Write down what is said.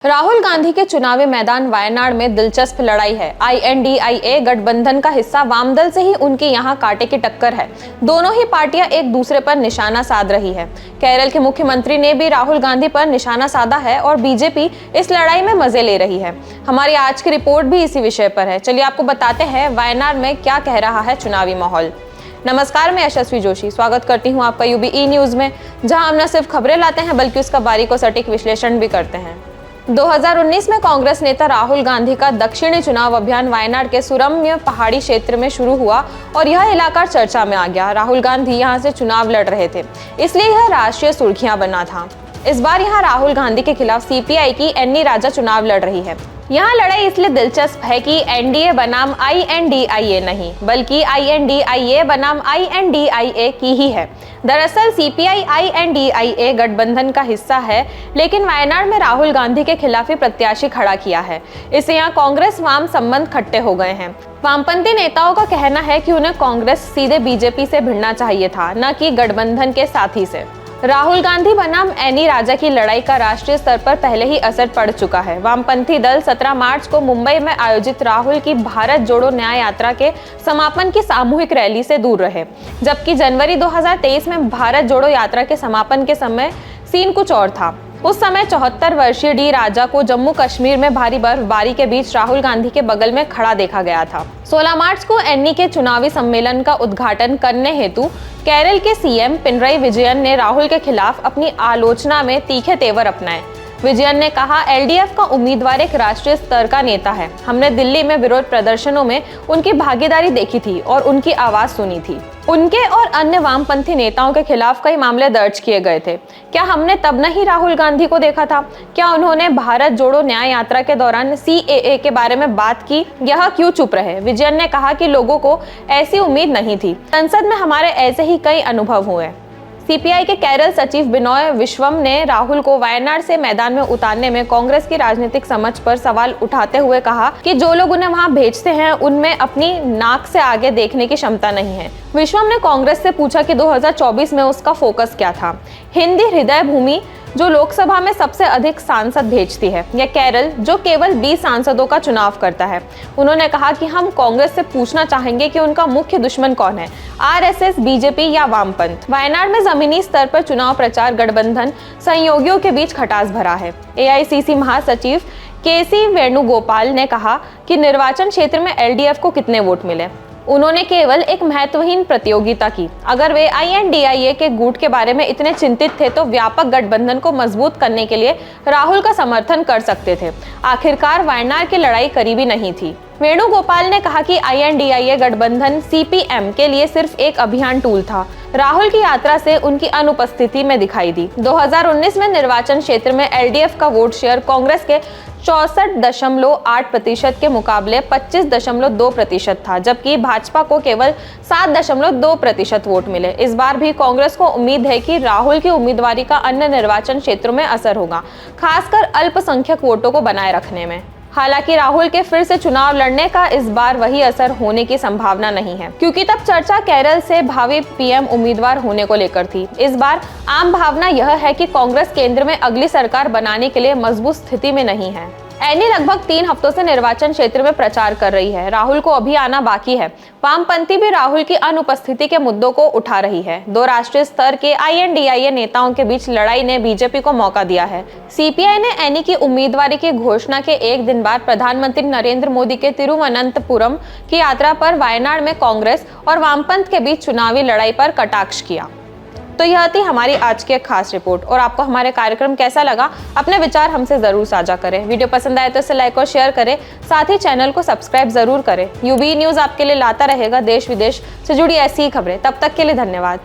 राहुल गांधी के चुनावी मैदान वायनाड में दिलचस्प लड़ाई है। INDIA गठबंधन का हिस्सा वामदल से ही उनकी यहां कांटे की टक्कर है। दोनों ही पार्टियां एक दूसरे पर निशाना साध रही है। केरल के मुख्यमंत्री ने भी राहुल गांधी पर निशाना साधा है और बीजेपी इस लड़ाई में मजे ले रही है। हमारी आज की रिपोर्ट भी इसी विषय पर है। चलिए आपको बताते हैं वायनाड में क्या कह रहा है चुनावी माहौल। नमस्कार, मैं यशस्वी जोशी स्वागत करती हूँ आपका UBE न्यूज में, जहाँ हम न सिर्फ खबरें लाते हैं बल्कि उसका बारीक और सटीक विश्लेषण भी करते हैं। 2019 में कांग्रेस नेता राहुल गांधी का दक्षिणी चुनाव अभियान वायनाड के सुरम्य पहाड़ी क्षेत्र में शुरू हुआ और यह इलाका चर्चा में आ गया। राहुल गांधी यहां से चुनाव लड़ रहे थे, इसलिए यह राष्ट्रीय सुर्खियां बना था। इस बार यहां राहुल गांधी के खिलाफ CPI की एन्नी राजा चुनाव लड़ रही है। यहाँ लड़ाई इसलिए दिलचस्प है कि NDA बनाम INDIA नहीं, बल्कि INDIA बनाम INDIA की ही है। दरअसल CPI INDIA गठबंधन का हिस्सा है, लेकिन वायनाड में राहुल गांधी के खिलाफ ही प्रत्याशी खड़ा किया है। इससे यहाँ कांग्रेस वाम संबंध खट्टे हो गए हैं। वामपंथी नेताओं का कहना है कि उन्हें कांग्रेस सीधे BJP से भिड़ना चाहिए था, न कि गठबंधन के साथी से। राहुल गांधी बनाम एनी राजा की लड़ाई का राष्ट्रीय स्तर पर पहले ही असर पड़ चुका है। वामपंथी दल 17 मार्च को मुंबई में आयोजित राहुल की भारत जोड़ो न्याय यात्रा के समापन की सामूहिक रैली से दूर रहे, जबकि जनवरी 2023 में भारत जोड़ो यात्रा के समापन के समय सीन कुछ और था। उस समय 74 वर्षीय डी राजा को जम्मू कश्मीर में भारी बर्फबारी के बीच राहुल गांधी के बगल में खड़ा देखा गया था। 16 मार्च को एन्नी के चुनावी सम्मेलन का उद्घाटन करने हेतु केरल के CM पिनराई विजयन ने राहुल के खिलाफ अपनी आलोचना में तीखे तेवर अपनाए। विजयन ने कहा, LDF का उम्मीदवार एक राष्ट्रीय स्तर का नेता है। हमने दिल्ली में विरोध प्रदर्शनों में उनकी भागीदारी देखी थी और उनकी आवाज सुनी थी। उनके और अन्य वामपंथी नेताओं के खिलाफ कई मामले दर्ज किए गए थे। क्या हमने तब नहीं राहुल गांधी को देखा था? क्या उन्होंने भारत जोड़ो न्याय यात्रा के दौरान CAA के बारे में बात की? यह क्यों चुप रहे? विजयन ने कहा कि लोगों को ऐसी उम्मीद नहीं थी। संसद में हमारे ऐसे ही कई अनुभव हुए। CPI के केरल सचिव बिनोय विश्वम ने राहुल को वायनाड से मैदान में उतारने में कांग्रेस की राजनीतिक समझ पर सवाल उठाते हुए कहा कि जो लोग उन्हें वहां भेजते हैं उनमें अपनी नाक से आगे देखने की क्षमता नहीं है। विश्वम ने कांग्रेस से पूछा कि 2024 में उसका फोकस क्या था। हिंदी हृदय भूमि जो लोकसभा में सबसे अधिक सांसद भेजती है, या केरल जो केवल 20 सांसदों का चुनाव करता है। उन्होंने कहा कि हम कांग्रेस से पूछना चाहेंगे कि उनका मुख्य दुश्मन कौन है, RSS, BJP या वामपंथ। वायनाड में जमीनी स्तर पर चुनाव प्रचार गठबंधन सहयोगियों के बीच खटास भरा है। AICC महासचिव KC वेणुगोपाल ने कहा कि निर्वाचन क्षेत्र में LDF को कितने वोट मिले। उन्होंने केवल एक महत्वहीन प्रतियोगिता की। अगर वे INDIA के गुट के बारे में इतने चिंतित थे तो व्यापक गठबंधन को मजबूत करने के लिए राहुल का समर्थन कर सकते थे। आखिरकार वायनाड की लड़ाई करीबी नहीं थी। वेणुगोपाल ने कहा कि INDIA गठबंधन CPM के लिए सिर्फ एक अभियान टूल था। राहुल की यात्रा से उनकी अनुपस्थिति में दिखाई दी। 2019 में निर्वाचन क्षेत्र में LDF का वोट शेयर कांग्रेस के 64.8% के मुकाबले 25.2% था, जबकि भाजपा को केवल 7.2% वोट मिले। इस बार भी कांग्रेस को उम्मीद है कि राहुल की उम्मीदवारी का अन्य निर्वाचन क्षेत्रों में असर होगा, खासकर अल्पसंख्यक वोटों को बनाए रखने में। हालांकि राहुल के फिर से चुनाव लड़ने का इस बार वही असर होने की संभावना नहीं है, क्योंकि तब चर्चा केरल से भावी PM उम्मीदवार होने को लेकर थी। इस बार आम भावना यह है कि कांग्रेस केंद्र में अगली सरकार बनाने के लिए मजबूत स्थिति में नहीं है। एनी लगभग 3 हफ्तों से निर्वाचन क्षेत्र में प्रचार कर रही है। राहुल को अभी आना बाकी है। वामपंथी भी राहुल की अनुपस्थिति के मुद्दों को उठा रही है। 2 राष्ट्रीय स्तर के INDIA नेताओं के बीच लड़ाई ने BJP को मौका दिया है। CPI ने एनी की उम्मीदवारी की घोषणा के एक दिन बाद प्रधानमंत्री नरेंद्र मोदी के तिरुवनंतपुरम की यात्रा पर वायनाड में कांग्रेस और वामपंथ के बीच चुनावी लड़ाई पर कटाक्ष किया। तो यह थी हमारी आज की एक खास रिपोर्ट, और आपको हमारे कार्यक्रम कैसा लगा अपने विचार हमसे जरूर साझा करें। वीडियो पसंद आए तो इसे लाइक और शेयर करें, साथ ही चैनल को सब्सक्राइब जरूर करें। UBE न्यूज आपके लिए लाता रहेगा देश विदेश से जुड़ी ऐसी ही खबरें। तब तक के लिए धन्यवाद।